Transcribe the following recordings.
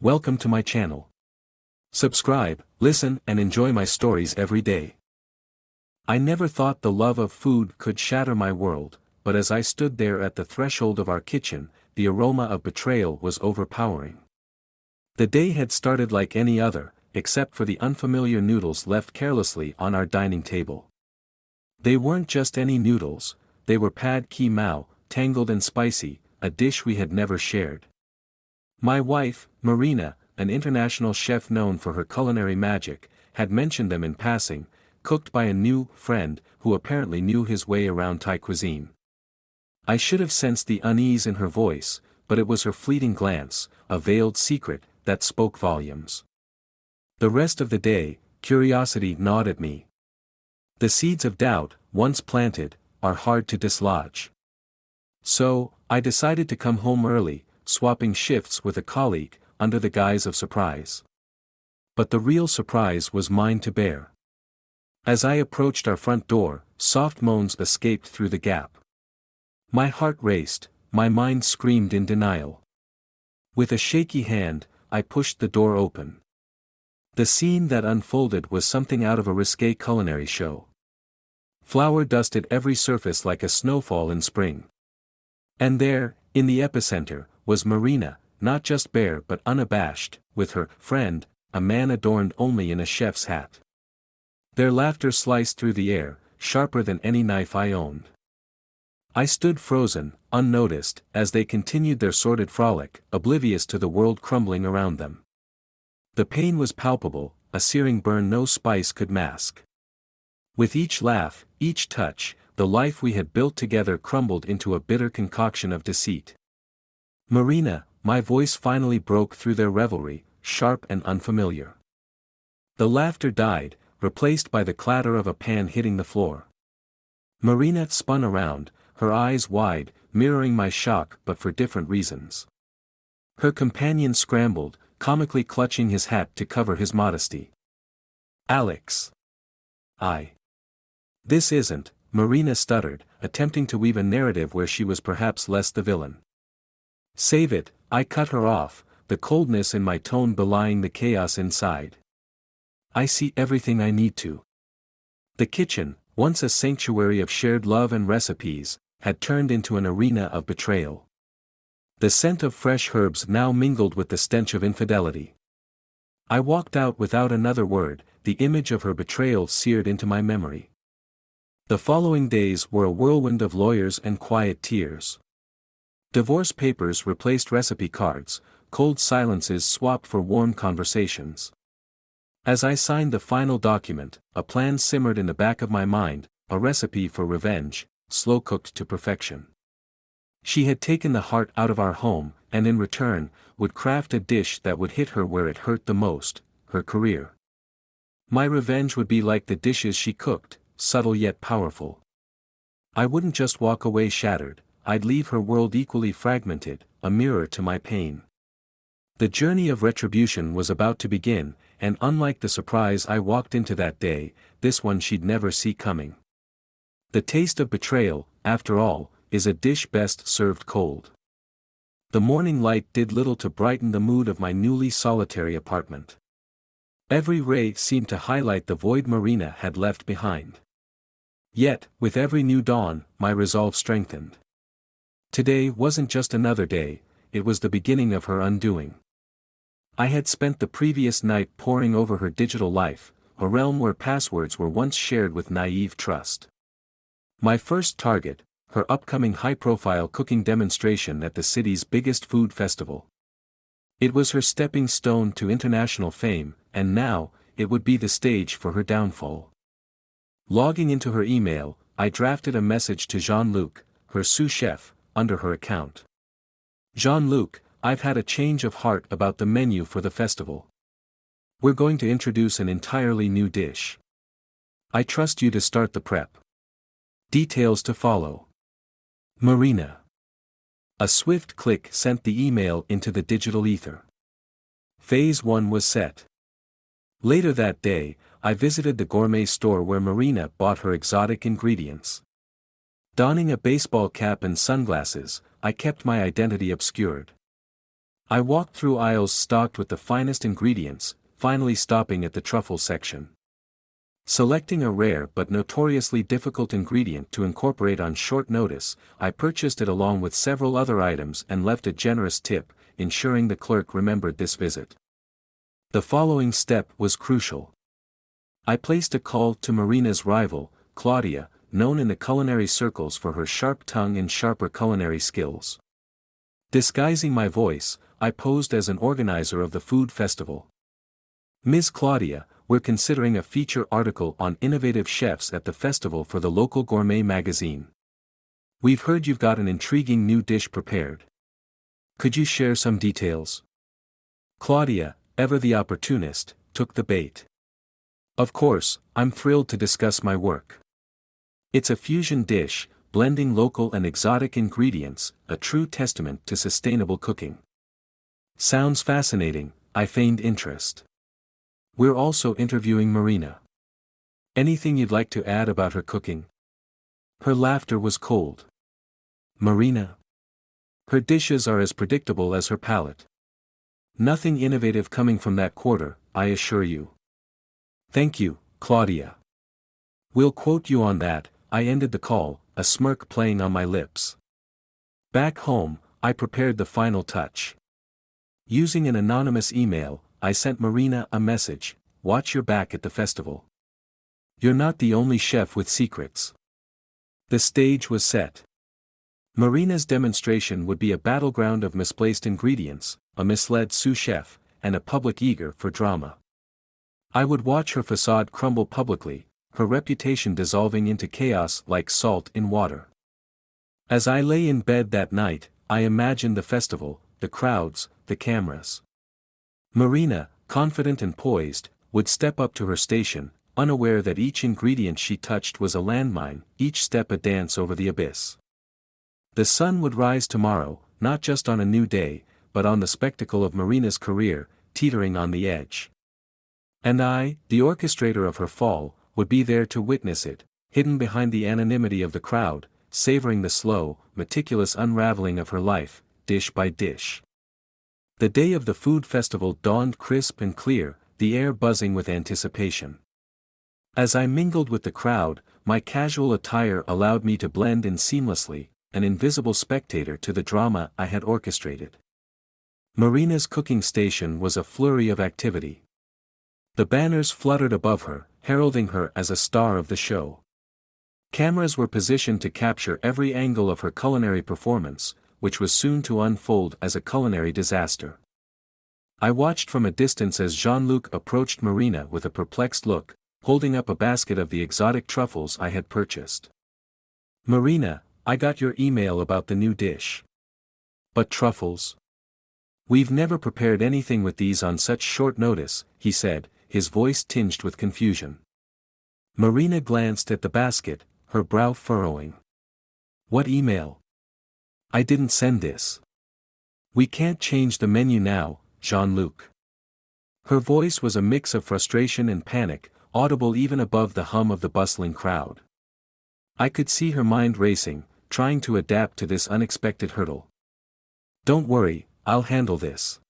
Welcome to my channel. Subscribe, listen and enjoy my stories every day. I never thought the love of food could shatter my world, but as I stood there at the threshold of our kitchen, the aroma of betrayal was overpowering. The day had started like any other, except for the unfamiliar noodles left carelessly on our dining table. They weren't just any noodles, they were pad ki mao, tangled and spicy, a dish we had never shared. My wife, Marina, an international chef known for her culinary magic, had mentioned them in passing, cooked by a new friend who apparently knew his way around Thai cuisine. I should have sensed the unease in her voice, but it was her fleeting glance, a veiled secret, that spoke volumes. The rest of the day, curiosity gnawed at me. The seeds of doubt, once planted, are hard to dislodge. So, I decided to come home early, swapping shifts with a colleague, under the guise of surprise. But the real surprise was mine to bear. As I approached our front door, soft moans escaped through the gap. My heart raced, my mind screamed in denial. With a shaky hand, I pushed the door open. The scene that unfolded was something out of a risque culinary show. Flour dusted every surface like a snowfall in spring. And there, in the epicenter, was Marina, not just bare but unabashed, with her friend, a man adorned only in a chef's hat. Their laughter sliced through the air, sharper than any knife I owned. I stood frozen, unnoticed, as they continued their sordid frolic, oblivious to the world crumbling around them. The pain was palpable, a searing burn no spice could mask. With each laugh, each touch, the life we had built together crumbled into a bitter concoction of deceit. Marina, my voice finally broke through their revelry, sharp and unfamiliar. The laughter died, replaced by the clatter of a pan hitting the floor. Marina spun around, her eyes wide, mirroring my shock but for different reasons. Her companion scrambled, comically clutching his hat to cover his modesty. Alex. This isn't, Marina stuttered, attempting to weave a narrative where she was perhaps less the villain. Save it, I cut her off, the coldness in my tone belying the chaos inside. I see everything I need to. The kitchen, once a sanctuary of shared love and recipes, had turned into an arena of betrayal. The scent of fresh herbs now mingled with the stench of infidelity. I walked out without another word, the image of her betrayal seared into my memory. The following days were a whirlwind of lawyers and quiet tears. Divorce papers replaced recipe cards, cold silences swapped for warm conversations. As I signed the final document, a plan simmered in the back of my mind, a recipe for revenge, slow-cooked to perfection. She had taken the heart out of our home, and in return, would craft a dish that would hit her where it hurt the most, her career. My revenge would be like the dishes she cooked, subtle yet powerful. I wouldn't just walk away shattered, I'd leave her world equally fragmented, a mirror to my pain. The journey of retribution was about to begin, and unlike the surprise I walked into that day, this one she'd never see coming. The taste of betrayal, after all, is a dish best served cold. The morning light did little to brighten the mood of my newly solitary apartment. Every ray seemed to highlight the void Marina had left behind. Yet, with every new dawn, my resolve strengthened. Today wasn't just another day, it was the beginning of her undoing. I had spent the previous night poring over her digital life, a realm where passwords were once shared with naive trust. My first target, her upcoming high-profile cooking demonstration at the city's biggest food festival. It was her stepping stone to international fame, and now, it would be the stage for her downfall. Logging into her email, I drafted a message to Jean-Luc, her sous chef, under her account. Jean-Luc, I've had a change of heart about the menu for the festival. We're going to introduce an entirely new dish. I trust you to start the prep. Details to follow. Marina. A swift click sent the email into the digital ether. Phase 1 was set. Later that day, I visited the gourmet store where Marina bought her exotic ingredients. Donning a baseball cap and sunglasses, I kept my identity obscured. I walked through aisles stocked with the finest ingredients, finally stopping at the truffle section. Selecting a rare but notoriously difficult ingredient to incorporate on short notice, I purchased it along with several other items and left a generous tip, ensuring the clerk remembered this visit. The following step was crucial. I placed a call to Marina's rival, Claudia, known in the culinary circles for her sharp tongue and sharper culinary skills. Disguising my voice, I posed as an organizer of the food festival. "Ms. Claudia, we're considering a feature article on innovative chefs at the festival for the local gourmet magazine. We've heard you've got an intriguing new dish prepared. Could you share some details?" Claudia, ever the opportunist, took the bait. "Of course, I'm thrilled to discuss my work. It's a fusion dish, blending local and exotic ingredients, a true testament to sustainable cooking." "Sounds fascinating," I feigned interest. "We're also interviewing Marina. Anything you'd like to add about her cooking?" Her laughter was cold. "Marina? Her dishes are as predictable as her palate. Nothing innovative coming from that quarter, I assure you." "Thank you, Claudia. We'll quote you on that." I ended the call, a smirk playing on my lips. Back home, I prepared the final touch. Using an anonymous email, I sent Marina a message: "Watch your back at the festival. You're not the only chef with secrets." The stage was set. Marina's demonstration would be a battleground of misplaced ingredients, a misled sous chef, and a public eager for drama. I would watch her facade crumble publicly, her reputation dissolving into chaos like salt in water. As I lay in bed that night, I imagined the festival, the crowds, the cameras. Marina, confident and poised, would step up to her station, unaware that each ingredient she touched was a landmine, each step a dance over the abyss. The sun would rise tomorrow, not just on a new day, but on the spectacle of Marina's career, teetering on the edge. And I, the orchestrator of her fall, would be there to witness it, hidden behind the anonymity of the crowd, savoring the slow, meticulous unraveling of her life, dish by dish. The day of the food festival dawned crisp and clear, the air buzzing with anticipation. As I mingled with the crowd, my casual attire allowed me to blend in seamlessly, an invisible spectator to the drama I had orchestrated. Marina's cooking station was a flurry of activity. The banners fluttered above her, heralding her as a star of the show. Cameras were positioned to capture every angle of her culinary performance, which was soon to unfold as a culinary disaster. I watched from a distance as Jean-Luc approached Marina with a perplexed look, holding up a basket of the exotic truffles I had purchased. "Marina, I got your email about the new dish. But truffles? We've never prepared anything with these on such short notice," he said, his voice tinged with confusion. Marina glanced at the basket, her brow furrowing. "What email? I didn't send this." "We can't change the menu now, Jean-Luc." Her voice was a mix of frustration and panic, audible even above the hum of the bustling crowd. I could see her mind racing, trying to adapt to this unexpected hurdle. "Don't worry, I'll handle this.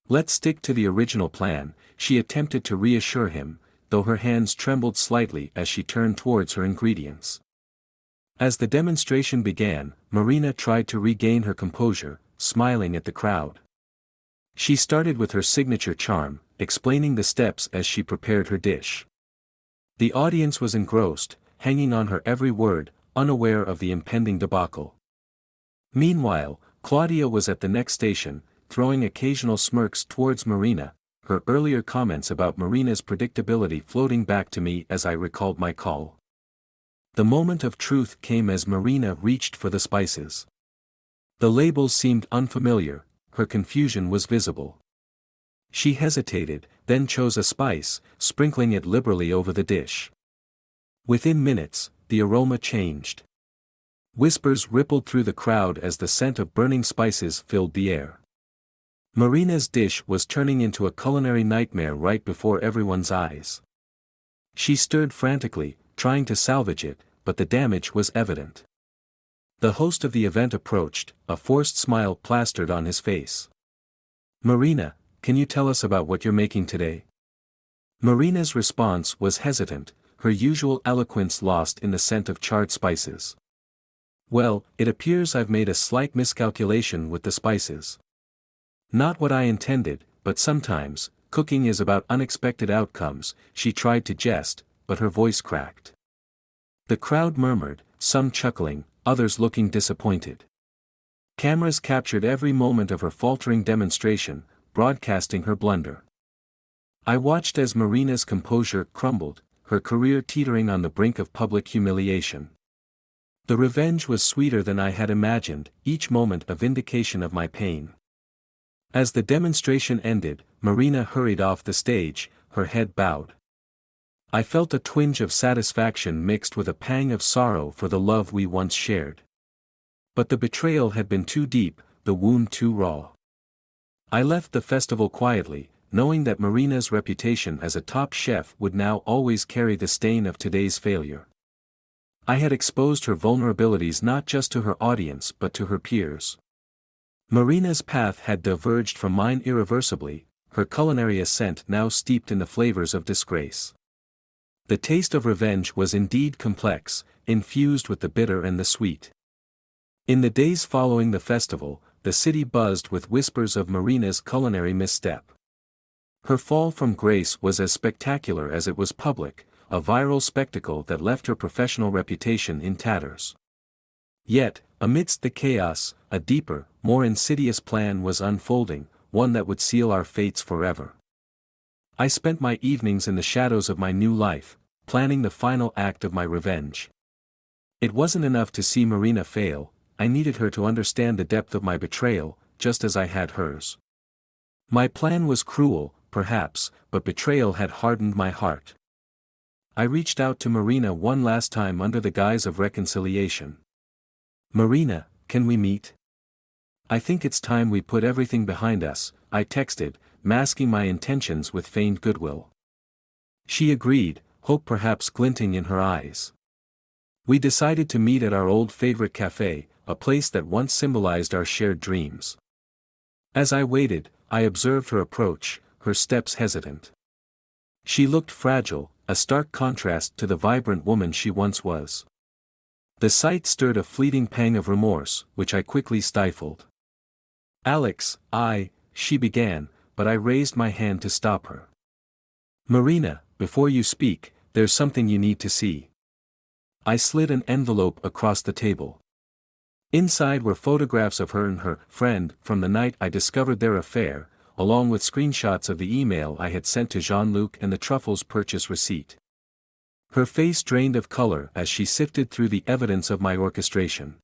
Let's stick to the original plan," she attempted to reassure him, though her hands trembled slightly as she turned towards her ingredients. As the demonstration began, Marina tried to regain her composure, smiling at the crowd. She started with her signature charm, explaining the steps as she prepared her dish. The audience was engrossed, hanging on her every word, unaware of the impending debacle. Meanwhile, Claudia was at the next station, throwing occasional smirks towards Marina, her earlier comments about Marina's predictability floating back to me as I recalled my call. The moment of truth came as Marina reached for the spices. The labels seemed unfamiliar, her confusion was visible. She hesitated, then chose a spice, sprinkling it liberally over the dish. Within minutes, the aroma changed. Whispers rippled through the crowd as the scent of burning spices filled the air. Marina's dish was turning into a culinary nightmare right before everyone's eyes. She stirred frantically, trying to salvage it, but the damage was evident. The host of the event approached, a forced smile plastered on his face. Marina, can you tell us about what you're making today? Marina's response was hesitant, her usual eloquence lost in the scent of charred spices. Well, it appears I've made a slight miscalculation with the spices. Not what I intended, but sometimes, cooking is about unexpected outcomes, she tried to jest, but her voice cracked. The crowd murmured, some chuckling, others looking disappointed. Cameras captured every moment of her faltering demonstration, broadcasting her blunder. I watched as Marina's composure crumbled, her career teetering on the brink of public humiliation. The revenge was sweeter than I had imagined, each moment a vindication of my pain. As the demonstration ended, Marina hurried off the stage, her head bowed. I felt a twinge of satisfaction mixed with a pang of sorrow for the love we once shared. But the betrayal had been too deep, the wound too raw. I left the festival quietly, knowing that Marina's reputation as a top chef would now always carry the stain of today's failure. I had exposed her vulnerabilities not just to her audience but to her peers. Marina's path had diverged from mine irreversibly, her culinary ascent now steeped in the flavors of disgrace. The taste of revenge was indeed complex, infused with the bitter and the sweet. In the days following the festival, the city buzzed with whispers of Marina's culinary misstep. Her fall from grace was as spectacular as it was public, a viral spectacle that left her professional reputation in tatters. Yet, amidst the chaos, a deeper, more insidious plan was unfolding, one that would seal our fates forever. I spent my evenings in the shadows of my new life, planning the final act of my revenge. It wasn't enough to see Marina fail, I needed her to understand the depth of my betrayal, just as I had hers. My plan was cruel, perhaps, but betrayal had hardened my heart. I reached out to Marina one last time under the guise of reconciliation. Marina, can we meet? I think it's time we put everything behind us, I texted, masking my intentions with feigned goodwill. She agreed, hope perhaps glinting in her eyes. We decided to meet at our old favorite cafe, a place that once symbolized our shared dreams. As I waited, I observed her approach, her steps hesitant. She looked fragile, a stark contrast to the vibrant woman she once was. The sight stirred a fleeting pang of remorse, which I quickly stifled. Alex, she began, but I raised my hand to stop her. Marina, before you speak, there's something you need to see. I slid an envelope across the table. Inside were photographs of her and her friend from the night I discovered their affair, along with screenshots of the email I had sent to Jean-Luc and the truffles purchase receipt. Her face drained of color as she sifted through the evidence of my orchestration.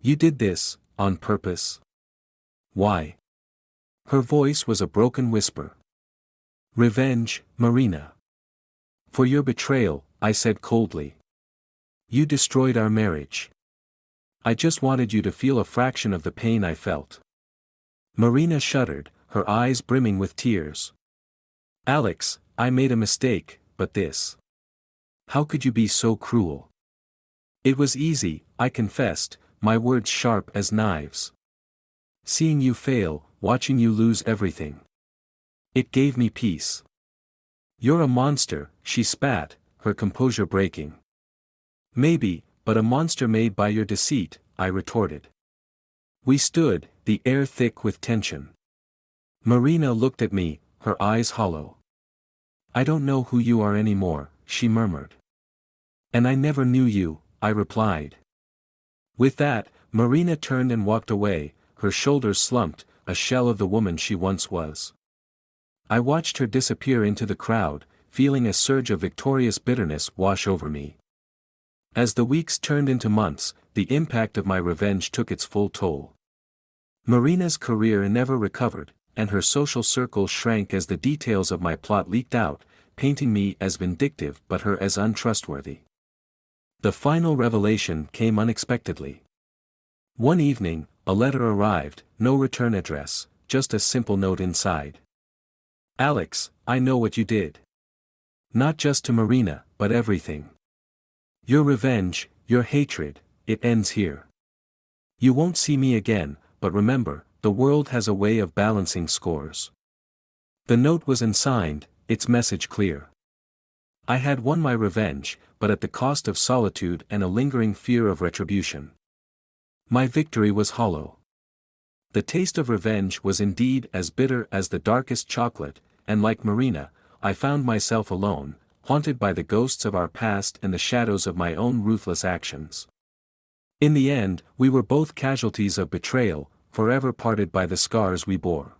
You did this, on purpose? Why? Her voice was a broken whisper. Revenge, Marina. For your betrayal, I said coldly. You destroyed our marriage. I just wanted you to feel a fraction of the pain I felt. Marina shuddered, her eyes brimming with tears. Alex, I made a mistake, but this. How could you be so cruel? It was easy, I confessed, my words sharp as knives. Seeing you fail, watching you lose everything. It gave me peace. You're a monster, she spat, her composure breaking. Maybe, but a monster made by your deceit, I retorted. We stood, the air thick with tension. Marina looked at me, her eyes hollow. I don't know who you are anymore, she murmured. And I never knew you, I replied. With that, Marina turned and walked away, her shoulders slumped, a shell of the woman she once was. I watched her disappear into the crowd, feeling a surge of victorious bitterness wash over me. As the weeks turned into months, the impact of my revenge took its full toll. Marina's career never recovered, and her social circle shrank as the details of my plot leaked out, painting me as vindictive but her as untrustworthy. The final revelation came unexpectedly. One evening, a letter arrived, no return address, just a simple note inside. Alex, I know what you did. Not just to Marina, but everything. Your revenge, your hatred, it ends here. You won't see me again, but remember, the world has a way of balancing scores. The note was unsigned, its message clear. I had won my revenge, but at the cost of solitude and a lingering fear of retribution. My victory was hollow. The taste of revenge was indeed as bitter as the darkest chocolate, and like Marina, I found myself alone, haunted by the ghosts of our past and the shadows of my own ruthless actions. In the end, we were both casualties of betrayal, forever parted by the scars we bore.